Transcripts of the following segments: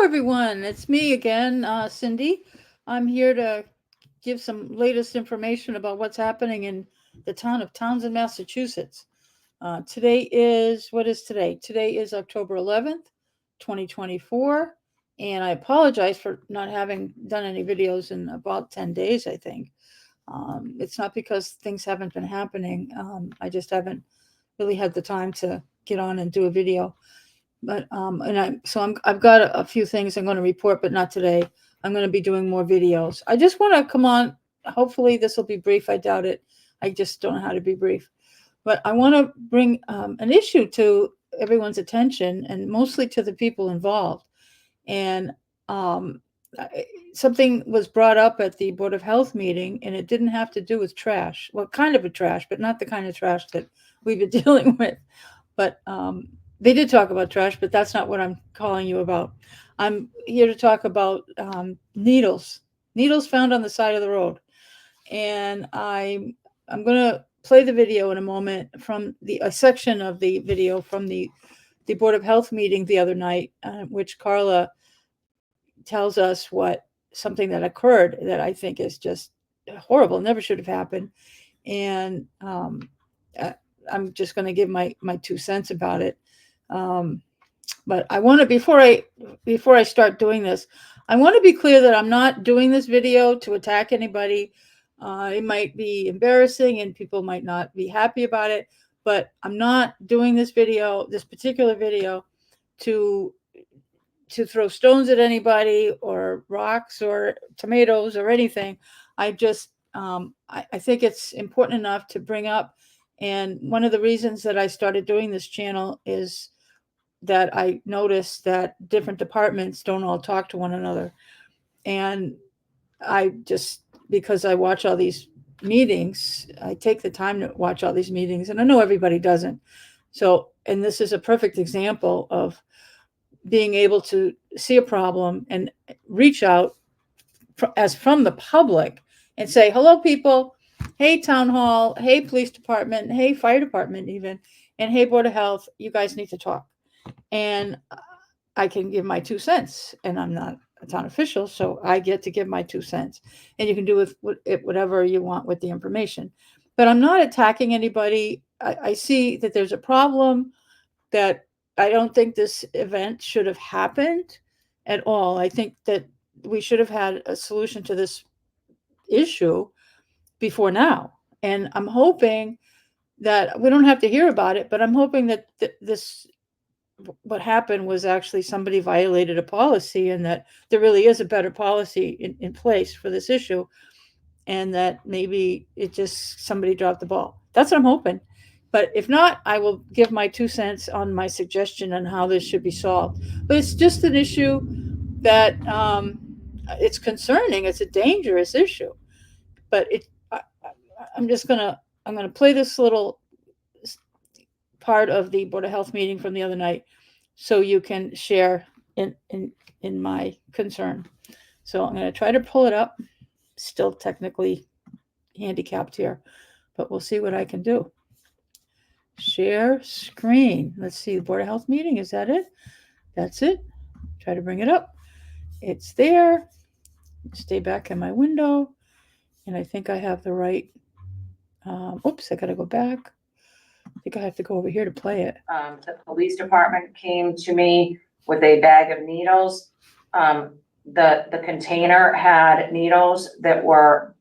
everyone, it's me again, Cindy. I'm here to give some latest information about what's happening in the town of Townsend, Massachusetts. Today is, what is today? Today is October 11th, 2024, and I apologize for not having done any videos in about 10 days, I think. It's not because things haven't been happening. I just haven't really had the time to get on and do a video. But I've got a few things I'm going to report, but not today. I'm going to be doing more videos. I just want to come on. Hopefully this will be brief. I doubt it. I just don't know how to be brief. But I want to bring an issue to everyone's attention, and mostly to the people involved. And something was brought up at the Board of Health meeting, and it didn't have to do with trash. Well, kind of a trash, but not the kind of trash that we've been dealing with. But they did talk about trash, but that's not what I'm calling you about. I'm here to talk about needles found on the side of the road. And I'm going to play the video in a moment from a section of the video from the Board of Health meeting the other night, which Carla tells us something that occurred that I think is just horrible, never should have happened. And I'm just going to give my 2 cents about it. But I want to, before I start doing this, I want to be clear that I'm not doing this video to attack anybody. It might be embarrassing and people might not be happy about it, but I'm not doing this particular video to throw stones at anybody or rocks or tomatoes or anything. I just, I think it's important enough to bring up. And one of the reasons that I started doing this channel is that I noticed that different departments don't all talk to one another. And because I watch all these meetings, I take the time to watch all these meetings, and I know everybody doesn't. So, and this is a perfect example of being able to see a problem and reach out from the public and say, hello, people. Hey, town hall. Hey, police department. Hey, fire department even. And hey, Board of Health, you guys need to talk. And I can give my 2 cents, and I'm not a town official, so I get to give my 2 cents. And you can do with it whatever you want with the information. But I'm not attacking anybody. I see that there's a problem, that I don't think this event should have happened at all. I think that we should have had a solution to this issue before now. And I'm hoping that we don't have to hear about it, but I'm hoping that what happened was actually somebody violated a policy, and that there really is a better policy in place for this issue, and that maybe somebody dropped the ball. That's what I'm hoping. But if not, I will give my 2 cents on my suggestion on how this should be solved. But it's just an issue that it's concerning. It's a dangerous issue. But I'm going to play this little part of the Board of Health meeting from the other night, so you can share in my concern. So I'm going to try to pull it up. Still technically handicapped here, but we'll see what I can do. Share screen. Let's see, the Board of Health meeting. Is that it? That's it. Try to bring it up. It's there. Stay back in my window. And I think I have the right. Oops, I got to go back. I think I have to go over here to play it. The police department came to me with a bag of needles. The container had needles that were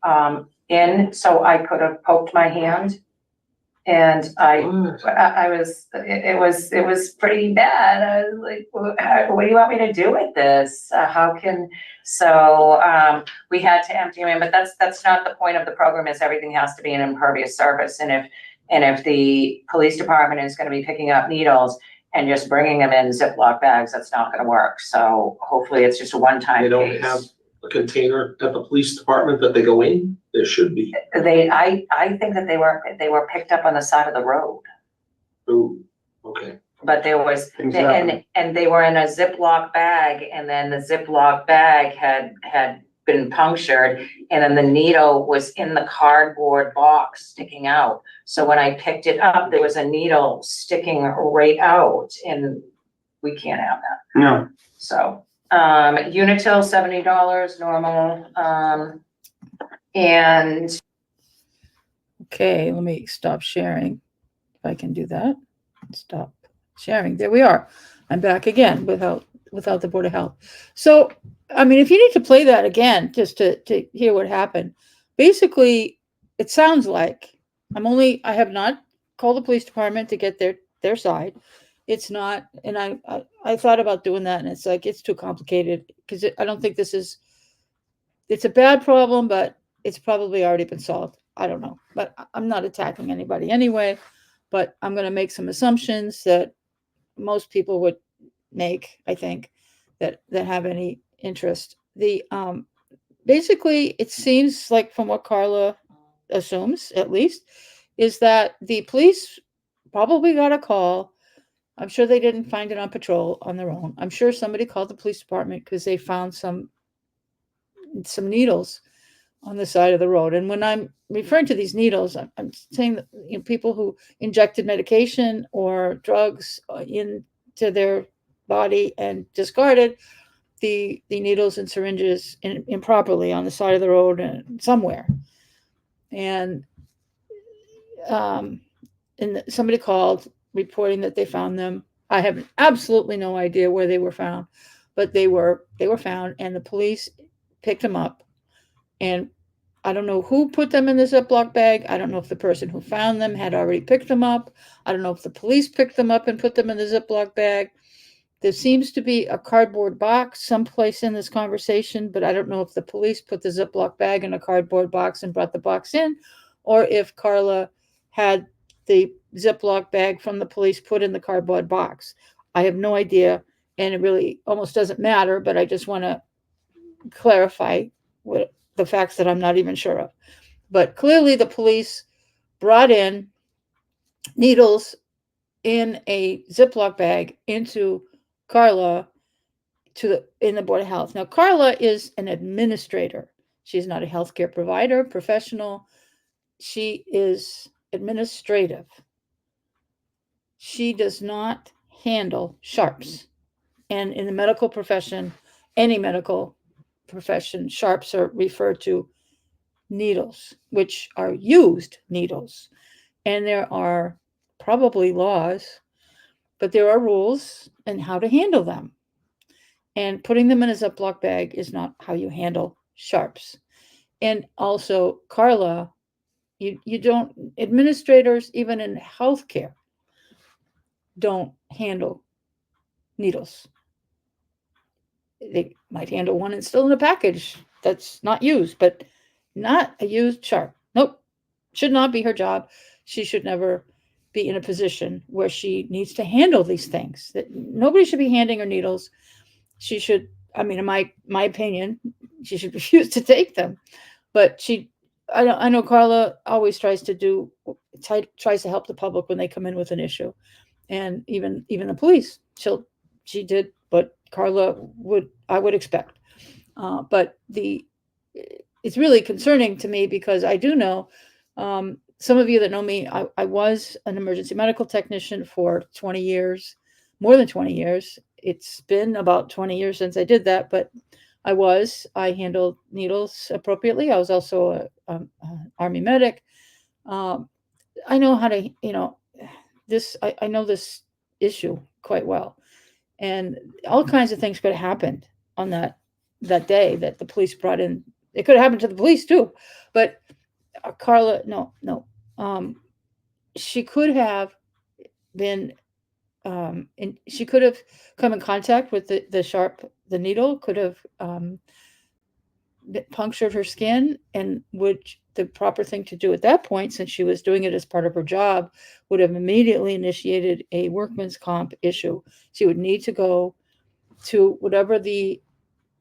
in, so I could have poked my hand, and it was pretty bad. I was like, what do you want me to do with this? We had to empty them in, but that's not the point of the program. Is everything has to be an impervious surface, and if the police department is going to be picking up needles and just bringing them in Ziploc bags, that's not going to work. So hopefully it's just a one-time case. They don't have a container at the police department that they go in? There should be. I think that they were picked up on the side of the road. Oh, okay. But there was, Exactly. and they were in a Ziploc bag, and then the Ziploc bag had been punctured, and then the needle was in the cardboard box sticking out. So when I picked it up, there was a needle sticking right out, and we can't have that. No. So Unitil, $70 normal, and Okay, let me stop sharing. If I can do that. Stop sharing. There we are. I'm back again without the Board of Health. So, I mean, if you need to play that again, just to hear what happened, basically, it sounds like I have not called the police department to get their side. It's not, and I thought about doing that, and it's like it's too complicated because I don't think it's a bad problem, but it's probably already been solved. I don't know, but I'm not attacking anybody anyway. But I'm going to make some assumptions that most people would make, I think, that have any interest. The basically, it seems like from what Carla assumes, at least, is that the police probably got a call. I'm sure they didn't find it on patrol on their own. I'm sure somebody called the police department because they found some needles on the side of the road. And when I'm referring to these needles, I'm saying that people who injected medication or drugs into their body and discarded the needles and syringes improperly on the side of the road and somewhere. And somebody called reporting that they found them. I have absolutely no idea where they were found, but they were found, and the police picked them up. And I don't know who put them in the Ziploc bag. I don't know if the person who found them had already picked them up. I don't know if the police picked them up and put them in the Ziploc bag. There seems to be a cardboard box someplace in this conversation, but I don't know if the police put the Ziploc bag in a cardboard box and brought the box in, or if Carla had the Ziploc bag from the police put in the cardboard box. I have no idea, and it really almost doesn't matter, but I just want to clarify what the facts that I'm not even sure of. But clearly the police brought in needles in a Ziploc bag into Carla in the Board of Health. Now, Carla is an administrator. She's not a healthcare provider, professional. She is administrative. She does not handle sharps. And in the medical profession, any medical profession, sharps are referred to needles, which are used needles. And there are probably laws, but there are rules and how to handle them. And putting them in a Ziploc bag is not how you handle sharps. And also, Carla, you don't, administrators, even in healthcare, don't handle needles. They might handle one and still in a package that's not used, but not a used sharp. Nope. Should not be her job. She should never be in a position where she needs to handle these things. That nobody should be handing her needles. She should, I mean, in my opinion, she should refuse to take them. But I know Carla always tries to help the public when they come in with an issue. And even the police, she did what Carla I would expect. But it's really concerning to me because I do know, some of you that know me, I was an emergency medical technician for 20 years, more than 20 years. It's been about 20 years since I did that, but I handled needles appropriately. I was also an Army medic. I know how to, I know this issue quite well. And all kinds of things could have happened on that day that the police brought in. It could have happened to the police too, but Carla, no. She could have been, and she could have come in contact with the needle could have punctured her skin, and the proper thing to do at that point, since she was doing it as part of her job, would have immediately initiated a workman's comp issue. She would need to go to whatever the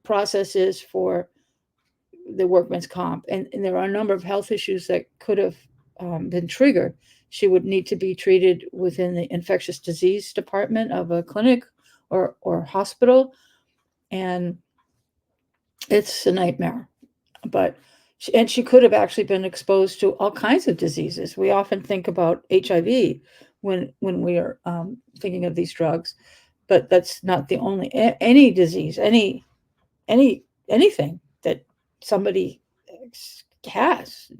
process is for the workman's comp. And there are a number of health issues that could have been triggered. She would need to be treated within the infectious disease department of a clinic or hospital. And it's a nightmare. But she could have actually been exposed to all kinds of diseases. We often think about HIV when we are thinking of these drugs, but that's not the only, any disease, anything that somebody has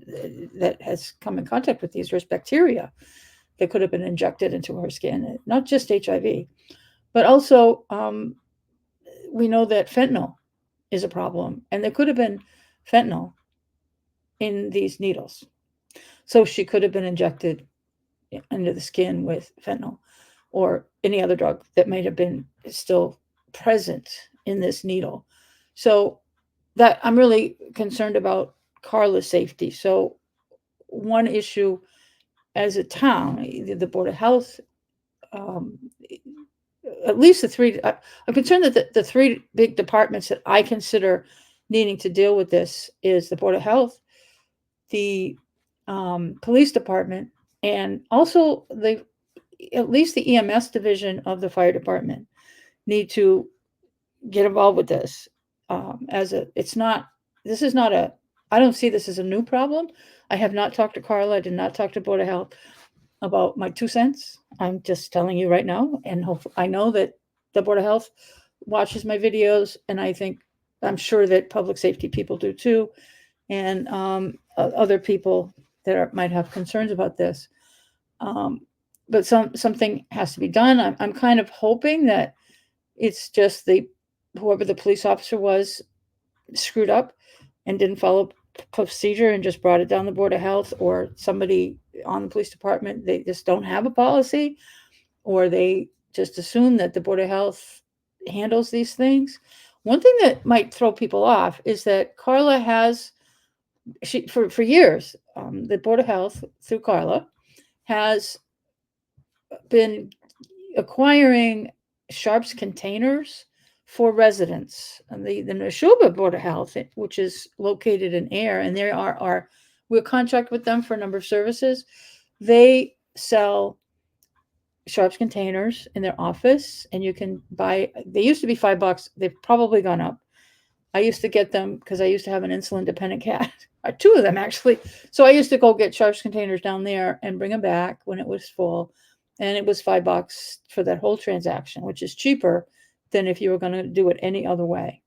that has come in contact with these, there's bacteria that could have been injected into her skin, not just HIV, but also we know that fentanyl is a problem, and there could have been fentanyl in these needles. So she could have been injected under the skin with fentanyl or any other drug that might have been still present in this needle. So that I'm really concerned about Carla's safety. So one issue as a town, the Board of Health, at least the three, I'm concerned that the three big departments that I consider needing to deal with this is the Board of Health, the police department, and also at least the EMS division of the fire department need to get involved with this. This is not a, I don't see this as a new problem. I have not talked to Carla. I did not talk to Board of Health about my 2 cents. I'm just telling you right now. And I know that the Board of Health watches my videos, and I'm sure that public safety people do too. And other people that might have concerns about this. But something has to be done. I'm kind of hoping that it's just whoever the police officer was screwed up and didn't follow procedure and just brought it down the Board of Health, or somebody on the police department, they just don't have a policy, or they just assume that the Board of Health handles these things. One thing that might throw people off is that Carla has, for years, the Board of Health through Carla has been acquiring Sharps containers for residents. And the Neshoba Board of Health, which is located in Air, and we're contract with them for a number of services. They sell Sharps containers in their office, and you can buy. They used to be $5. They've probably gone up. I used to get them because I used to have an insulin dependent cat, 2 of them actually. So I used to go get Sharps containers down there and bring them back when it was full. And it was $5 for that whole transaction, which is cheaper than if you were going to do it any other way.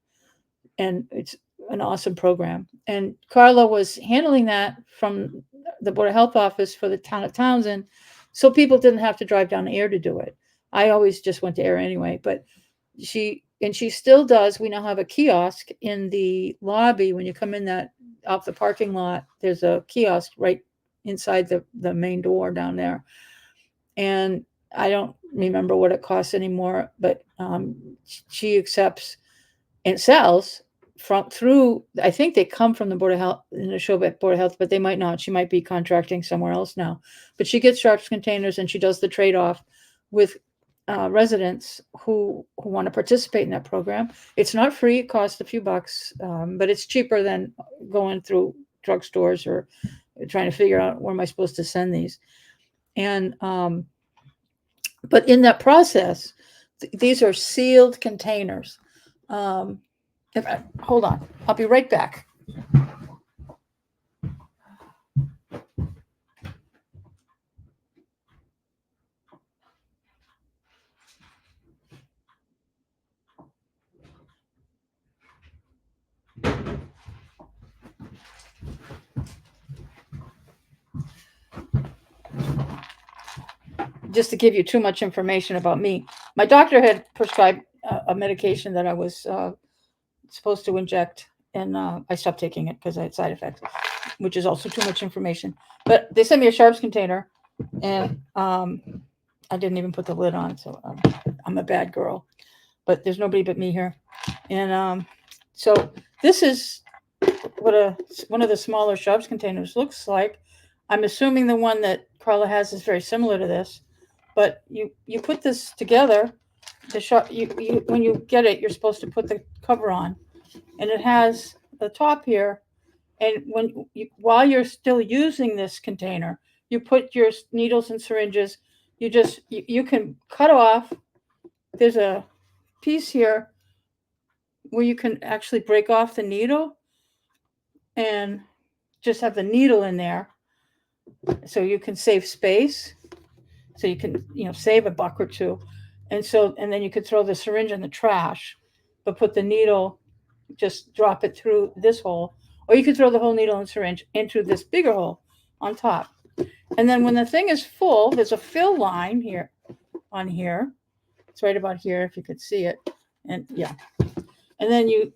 And it's an awesome program. And Carla was handling that from the Board of Health office for the town of Townsend, so people didn't have to drive down Air to do it. I always just went to Air anyway, but she still does. We now have a kiosk in the lobby. When you come in off the parking lot, there's a kiosk right inside the main door down there. And I don't remember what it costs anymore, but she accepts and sells through, I think they come from the Board of Health, in the Neshoba Board of Health, but they might not. She might be contracting somewhere else now. But she gets Sharps containers, and she does the trade-off with residents who want to participate in that program. It's not free. It costs a few bucks, but it's cheaper than going through drugstores or trying to figure out where am I supposed to send these. And but in that process, these are sealed containers. Hold on, I'll be right back. Just to give you too much information about me, my doctor had prescribed a medication that I was supposed to inject, and I stopped taking it because I had side effects, which is also too much information. But they sent me a Sharps container, and I didn't even put the lid on, so I'm a bad girl. But there's nobody but me here, and so this is what one of the smaller Sharps containers looks like. I'm assuming the one that Carla has is very similar to this. But you put this together, when you get it, you're supposed to put the cover on, and it has the top here. And while you're still using this container, you put your needles and syringes. You can cut off. There's a piece here where you can actually break off the needle and just have the needle in there, so you can save space. So you can, save $1 or $2. And then you could throw the syringe in the trash, but put the needle, just drop it through this hole, or you could throw the whole needle and syringe into this bigger hole on top. And then when the thing is full, there's a fill line here on here. It's right about here, if you could see it. And yeah. And then you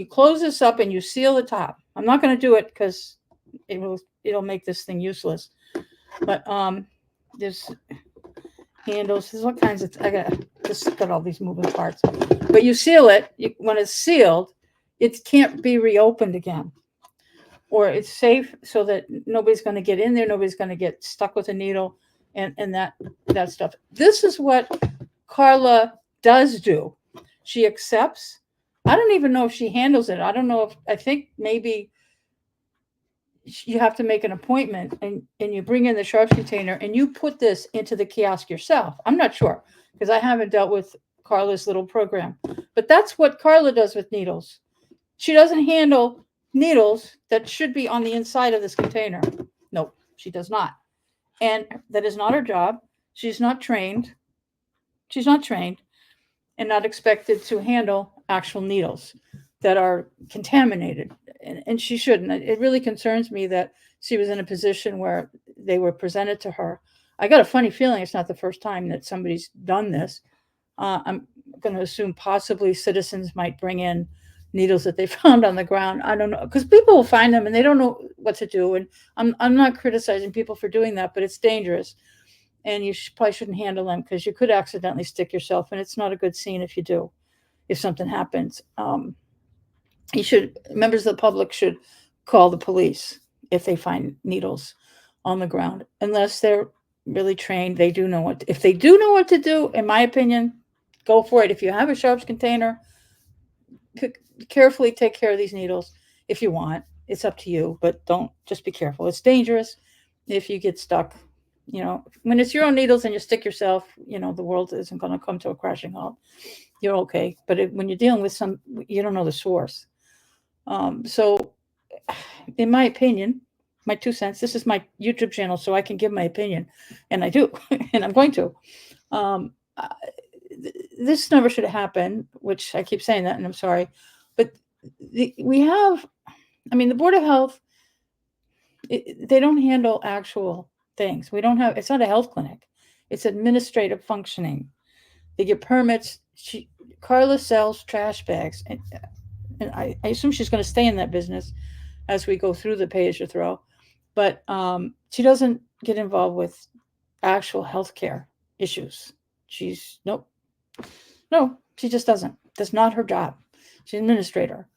close this up and you seal the top. I'm not going to do it because it'll make this thing useless. But there's handles. There's all kinds of. I got all these moving parts. But you seal it. When it's sealed, it can't be reopened again, or it's safe so that nobody's going to get in there. Nobody's going to get stuck with a needle, and that stuff. This is what Carla does do. She accepts. I don't even know if she handles it. I don't know if, I think maybe you have to make an appointment and you bring in the sharps container and you put this into the kiosk yourself. I'm not sure because I haven't dealt with Carla's little program, but that's what Carla does with needles. She doesn't handle needles that should be on the inside of this container. No, she does not. And that is not her job. She's not trained. She's not trained and not expected to handle actual needles that are contaminated. And she shouldn't. It really concerns me that she was in a position where they were presented to her. I got a funny feeling it's not the first time that somebody's done this. I'm going to assume possibly citizens might bring in needles that they found on the ground. I don't know, because people will find them and they don't know what to do. And I'm not criticizing people for doing that, but it's dangerous. And you probably shouldn't handle them because you could accidentally stick yourself. And it's not a good scene if you do, if something happens. Members of the public should call the police if they find needles on the ground, unless they're really trained. They do know if they do know what to do, in my opinion, go for it. If you have a sharps container, carefully take care of these needles if you want. It's up to you, but just be careful. It's dangerous if you get stuck. When it's your own needles and you stick yourself, the world isn't going to come to a crashing halt. You're okay. But when you're dealing with you don't know the source. So in my opinion, my 2 cents, this is my YouTube channel, so I can give my opinion, and I do, and I'm going to. This never should have happened, which I keep saying that, and I'm sorry. But the Board of Health, they don't handle actual things. It's not a health clinic. It's administrative functioning. They get permits. Carla sells trash bags, and I assume she's going to stay in that business as we go through the pay-as-you-throw. But she doesn't get involved with actual healthcare issues. No, she just doesn't. That's not her job. She's an administrator.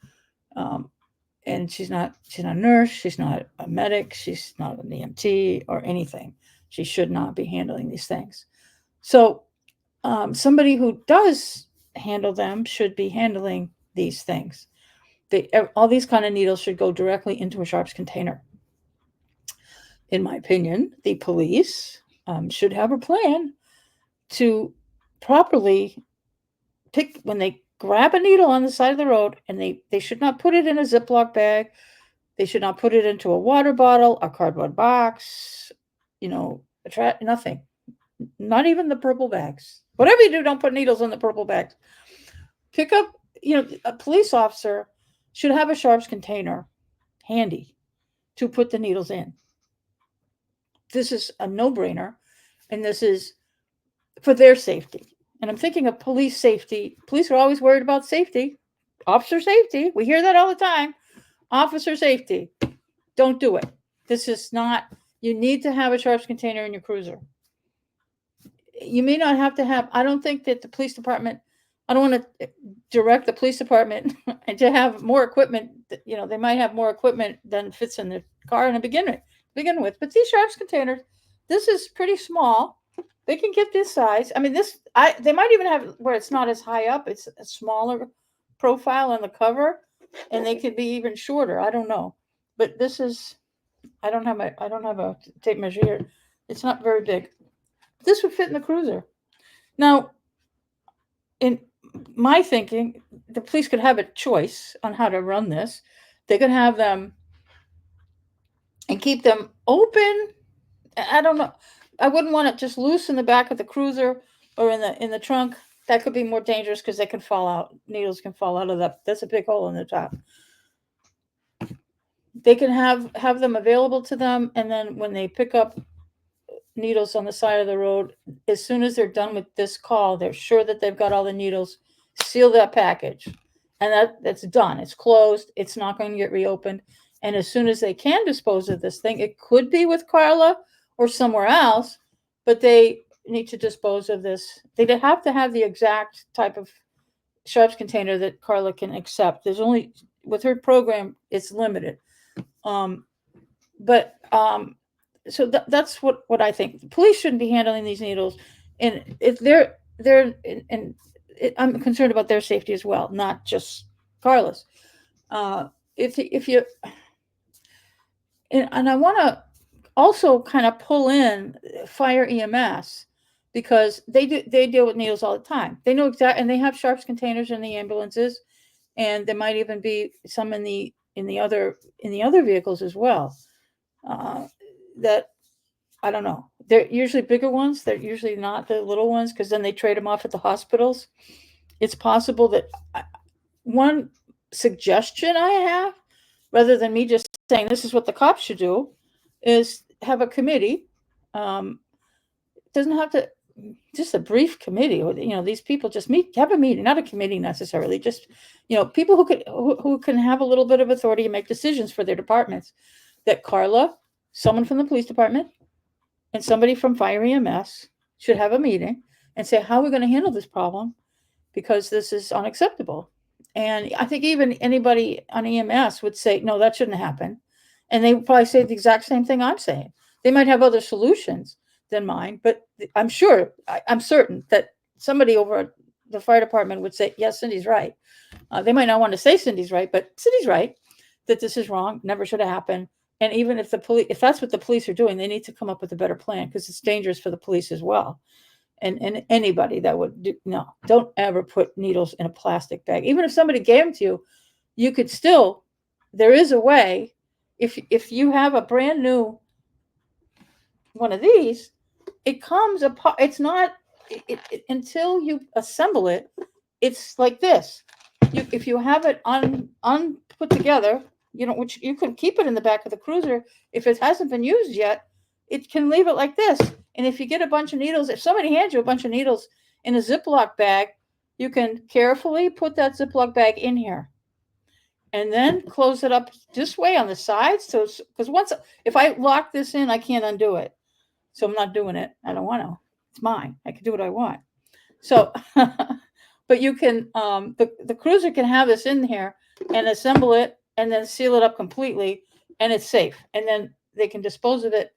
And she's not a nurse. She's not a medic. She's not an EMT or anything. She should not be handling these things. So somebody who does handle them should be handling these things. All these kind of needles should go directly into a sharps container. In my opinion, the police should have a plan to properly pick when they grab a needle on the side of the road, and they should not put it in a Ziploc bag. They should not put it into a water bottle, a cardboard box, nothing. Not even the purple bags. Whatever you do, don't put needles in the purple bags. Pick up, a police officer should have a sharps container handy to put the needles in. This is a no-brainer, and this is for their safety. And I'm thinking of police safety. Police are always worried about safety, officer safety. We hear that all the time. Officer safety. Don't do it. This is not, you need to have a sharps container in your cruiser. You may not have to have, I don't think that the police department, I don't want to direct the police department to have more equipment. They might have more equipment than fits in the car to begin with. But these sharps containers, this is pretty small. They can get this size. They might even have where it's not as high up. It's a smaller profile on the cover, and they could be even shorter. I don't know, but this is. I don't have a tape measure here. It's not very big. This would fit in the cruiser. Now, in my thinking, the police could have a choice on how to run this. They could have them and keep them open. I don't know. I wouldn't want it just loose in the back of the cruiser or in the trunk. that could be more dangerous because they can fall out. Needles can fall out of that. That's a big hole in the top. They can have them available to them, and then when they pick up needles on the side of the road, as soon as they're done with this call, they're sure that they've got all the needles, seal that package, and that's done. It's closed. It's not going to get reopened. And as soon as they can dispose of this thing, it could be with Carla or somewhere else, but they need to dispose of this. They have to have the exact type of sharps container that Carla can accept. There's only, with her program, it's limited. So that's what I think. The police shouldn't be handling these needles, and if I'm concerned about their safety as well, not just Carla's. If you and I want to also kind of pull in fire EMS, because they deal with needles all the time. They know exactly, and they have sharps containers in the ambulances, and there might even be some in the other vehicles as well. That I don't know. They're usually bigger ones. They're usually not the little ones, because then they trade them off at the hospitals. It's possible that one suggestion I have, rather than me just saying this is what the cops should do, is have a committee. It doesn't have to, just a brief committee, or these people just have a meeting, not a committee necessarily, just people who can have a little bit of authority and make decisions for their departments. That Carla, someone from the police department, and somebody from fire EMS should have a meeting and say, how are we going to handle this problem? Because this is unacceptable. And I think even anybody on EMS would say, no, that shouldn't happen. And they would probably say the exact same thing I'm saying. They might have other solutions than mine, but I'm certain that somebody over at the fire department would say, yes, Cindy's right. They might not want to say Cindy's right, but Cindy's right, that this is wrong, never should have happened. And even if that's what the police are doing, they need to come up with a better plan, because it's dangerous for the police as well. And anybody that would don't ever put needles in a plastic bag. Even if somebody gave them to you, you could still, there is a way, if you have a brand new one of these, it comes apart. It's not, until you assemble it, it's like this. If you have it put together, which you could keep it in the back of the cruiser. If it hasn't been used yet, it can leave it like this. And if you get a bunch of needles, if somebody hands you a bunch of needles in a Ziploc bag, you can carefully put that Ziploc bag in here and then close it up this way on the sides. So, because if I lock this in, I can't undo it. So I'm not doing it. I don't want to. It's mine. I can do what I want. So, but you can, the cruiser can have this in here and assemble it and then seal it up completely, and it's safe. And then they can dispose of it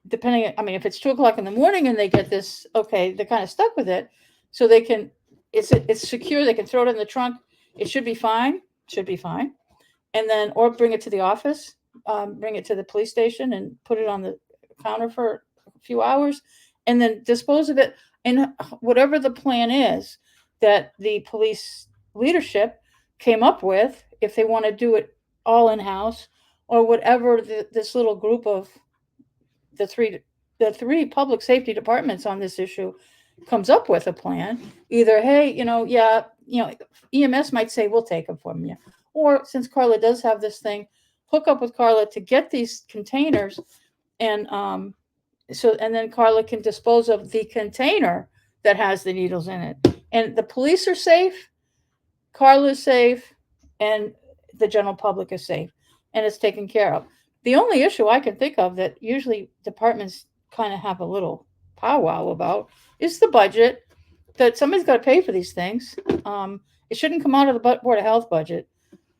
depending, if it's 2:00 in the morning and they get this, okay, they're kind of stuck with it. So they can, it's secure. They can throw it in the trunk. It should be fine. And then, or bring it to the office, bring it to the police station and put it on the counter for a few hours, and then dispose of it. And whatever the plan is that the police leadership came up with, if they want to do it all in-house, or whatever this little group of the three public safety departments on this issue comes up with a plan, either, hey, EMS might say, we'll take them from you. Or since Carla does have this thing, hook up with Carla to get these containers, and then Carla can dispose of the container that has the needles in it. And the police are safe, Carla's safe, and the general public is safe, and it's taken care of. The only issue I can think of that usually departments kind of have a little powwow about is the budget, that somebody's got to pay for these things. It shouldn't come out of the Board of Health budget.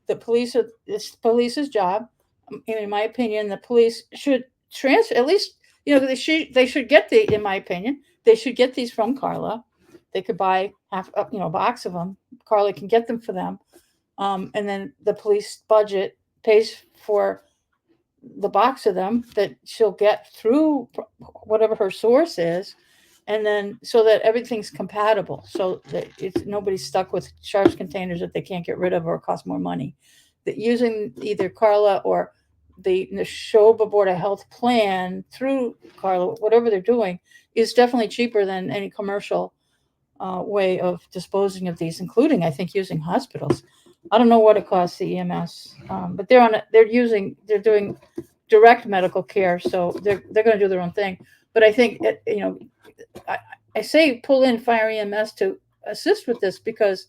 It's police's job. In my opinion, the police should transfer, at least, they should get in my opinion, they should get these from Carla. They could buy a box of them. Carla can get them for them. And then the police budget pays for the box of them that she'll get through whatever her source is. And then, so that everything's compatible, so that nobody's stuck with sharps containers that they can't get rid of or cost more money. That using either Carla or the Neshoba Board of Health plan through Carla, whatever they're doing, is definitely cheaper than any commercial way of disposing of these, including, I think, using hospitals. I don't know what it costs the EMS, but they're doing direct medical care, so they're going to do their own thing. But I think I say pull in fire EMS to assist with this because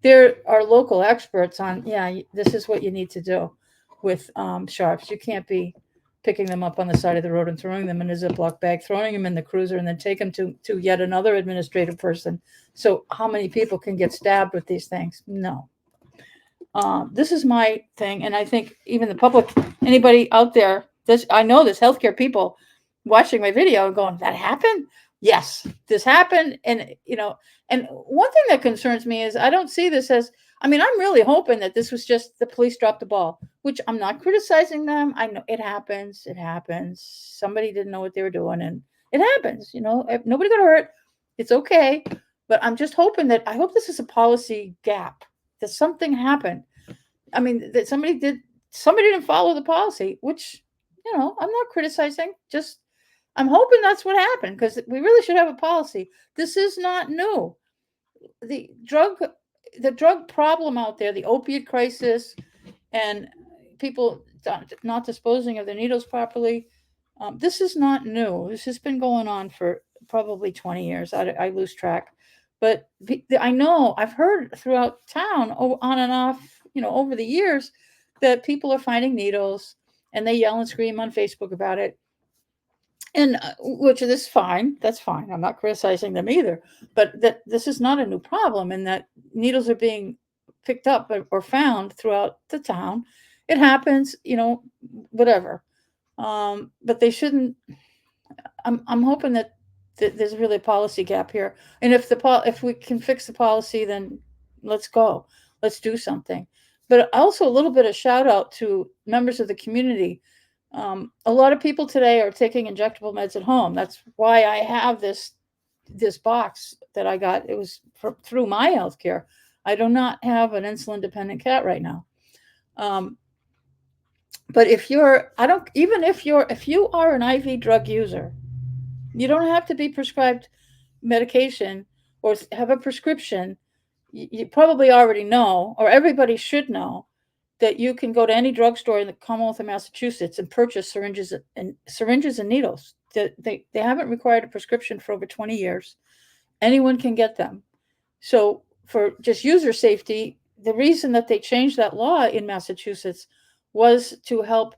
there are local experts on. Yeah, this is what you need to do with sharps. You can't be picking them up on the side of the road and throwing them in a Ziploc bag, throwing them in the cruiser, and then take them to yet another administrative person. So how many people can get stabbed with these things? No. This is my thing, and I think even the public, anybody out there, I know there's healthcare people watching my video and going, "That happened? Yes, this happened." And and one thing that concerns me is I don't see this as. I mean, I'm really hoping that this was just the police dropped the ball, which I'm not criticizing them. I know it happens. It happens. Somebody didn't know what they were doing, and it happens. If nobody got hurt. It's okay. But I'm just hoping I hope this is a policy gap. That something happened. I mean, that somebody didn't follow the policy, which, I'm not criticizing. Just, I'm hoping that's what happened because we really should have a policy. This is not new. The drug problem out there, the opiate crisis, and people not disposing of their needles properly. This is not new. This has been going on for probably 20 years. I lose track. But I know I've heard throughout town on and off, over the years that people are finding needles and they yell and scream on Facebook about it. And which is fine. That's fine. I'm not criticizing them either. But that this is not a new problem and that needles are being picked up or found throughout the town. It happens, whatever. But they shouldn't. I'm hoping that there's really a policy gap here. And if we can fix the policy, then let's go. Let's do something. But also a little bit of shout out to members of the community. A lot of people today are taking injectable meds at home. That's why I have this box that I got. It was through my healthcare. I do not have an insulin dependent cat right now. But if you are an IV drug user, you don't have to be prescribed medication or have a prescription. You probably already know, or everybody should know, that you can go to any drugstore in the Commonwealth of Massachusetts and purchase syringes and needles. They haven't required a prescription for over 20 years. Anyone can get them. So for just user safety, the reason that they changed that law in Massachusetts was to help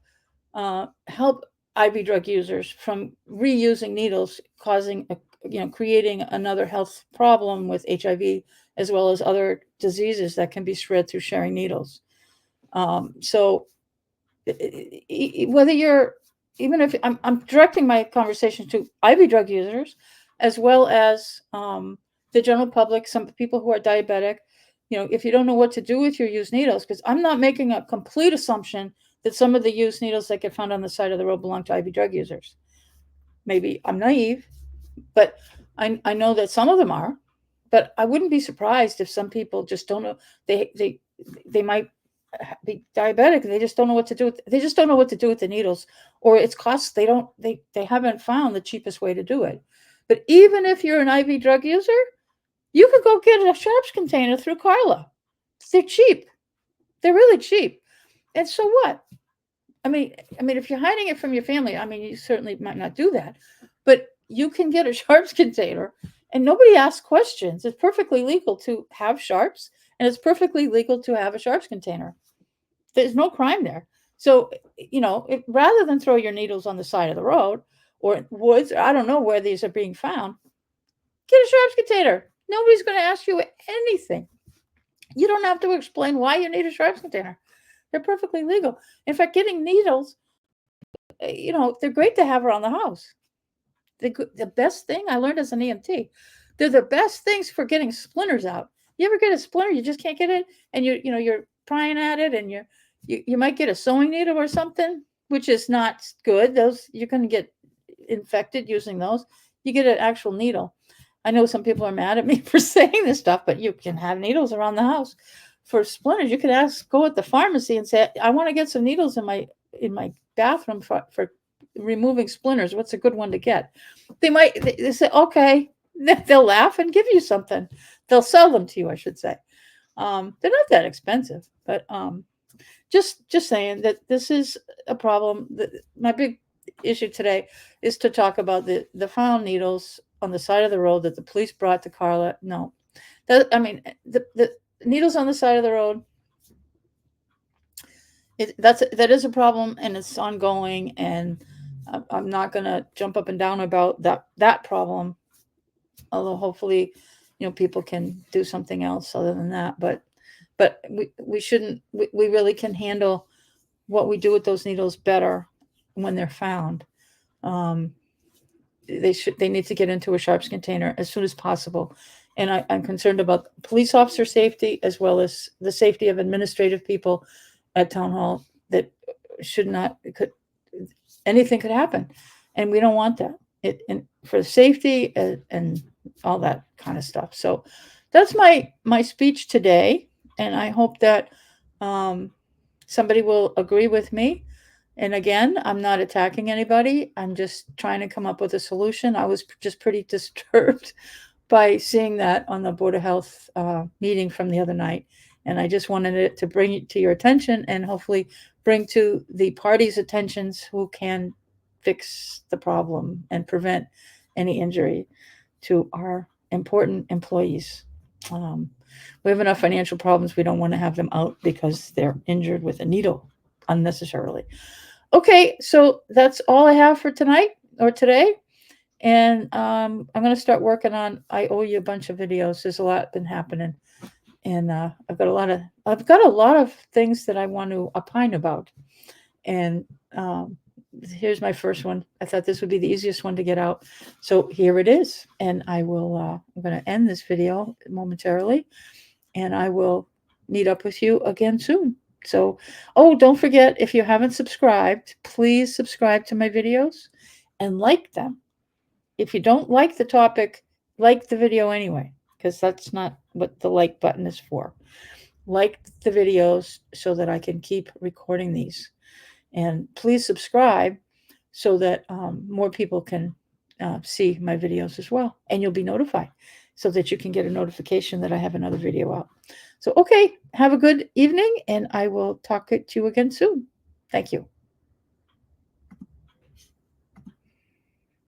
IV drug users from reusing needles, creating another health problem with HIV, as well as other diseases that can be spread through sharing needles. So even if I'm directing my conversation to IV drug users, as well as the general public, some people who are diabetic, if you don't know what to do with your used needles, because I'm not making a complete assumption that some of the used needles that get found on the side of the road belong to IV drug users. Maybe I'm naive, but I know that some of them are. But I wouldn't be surprised if some people just don't know. They might be diabetic. They just don't know what to do. They just don't know what to do with the needles, or it's costs. They haven't found the cheapest way to do it. But even if you're an IV drug user, you could go get a sharps container through Carla. They're cheap. They're really cheap. And so what? I mean, if you're hiding it from your family, you certainly might not do that. But you can get a sharps container, and nobody asks questions. It's perfectly legal to have sharps, and it's perfectly legal to have a sharps container. There's no crime there. So, rather than throw your needles on the side of the road or woods, I don't know where these are being found, get a sharps container. Nobody's going to ask you anything. You don't have to explain why you need a sharps container. They're perfectly legal. In fact, getting needles, they're great to have around the house. The best thing I learned as an EMT, they're the best things for getting splinters out. You ever get a splinter, you just can't get it, and you're prying at it, and you might get a sewing needle or something, which is not good. Those you're going to get infected using those. You get an actual needle. I know some people are mad at me for saying this stuff, but you can have needles around the house for splinters. You could go at the pharmacy and say, I want to get some needles in my bathroom for removing splinters. What's a good one to get? They say, okay, they'll laugh and give you something. They'll sell them to you, I should say. They're not that expensive, but just saying that this is a problem. My big issue today is to talk about the found needles on the side of the road that the police brought to Carla. No, the needles on the side of the road. That is a problem, and it's ongoing, and I'm not going to jump up and down about that problem, although hopefully people can do something else other than that. But we shouldn't, we really can handle what we do with those needles better when they're found. They need to get into a sharps container as soon as possible. And I'm concerned about police officer safety as well as the safety of administrative people at town hall. That anything could happen, and we don't want that. And for safety and all that kind of stuff. So that's my speech today, and I hope that somebody will agree with me. And again, I'm not attacking anybody. I'm just trying to come up with a solution. I was just pretty disturbed by seeing that on the Board of Health meeting from the other night. And I just wanted it to bring it to your attention and hopefully bring to the parties' attentions who can fix the problem and prevent any injury to our important employees. We have enough financial problems. We don't want to have them out because they're injured with a needle unnecessarily. Okay, so that's all I have for tonight or today. And I'm going to start working on, I owe you a bunch of videos. There's a lot been happening. And I've got a lot of things that I want to opine about. And here's my first one. I thought this would be the easiest one to get out. So here it is. And I'm going to end this video momentarily. And I will meet up with you again soon. So, don't forget, if you haven't subscribed, please subscribe to my videos and like them. If you don't like the topic, like the video anyway, because that's not what the like button is for. Like the videos so that I can keep recording these. And please subscribe so that more people can see my videos as well. And you'll be notified so that you can get a notification that I have another video out. So, okay, have a good evening, and I will talk to you again soon. Thank you.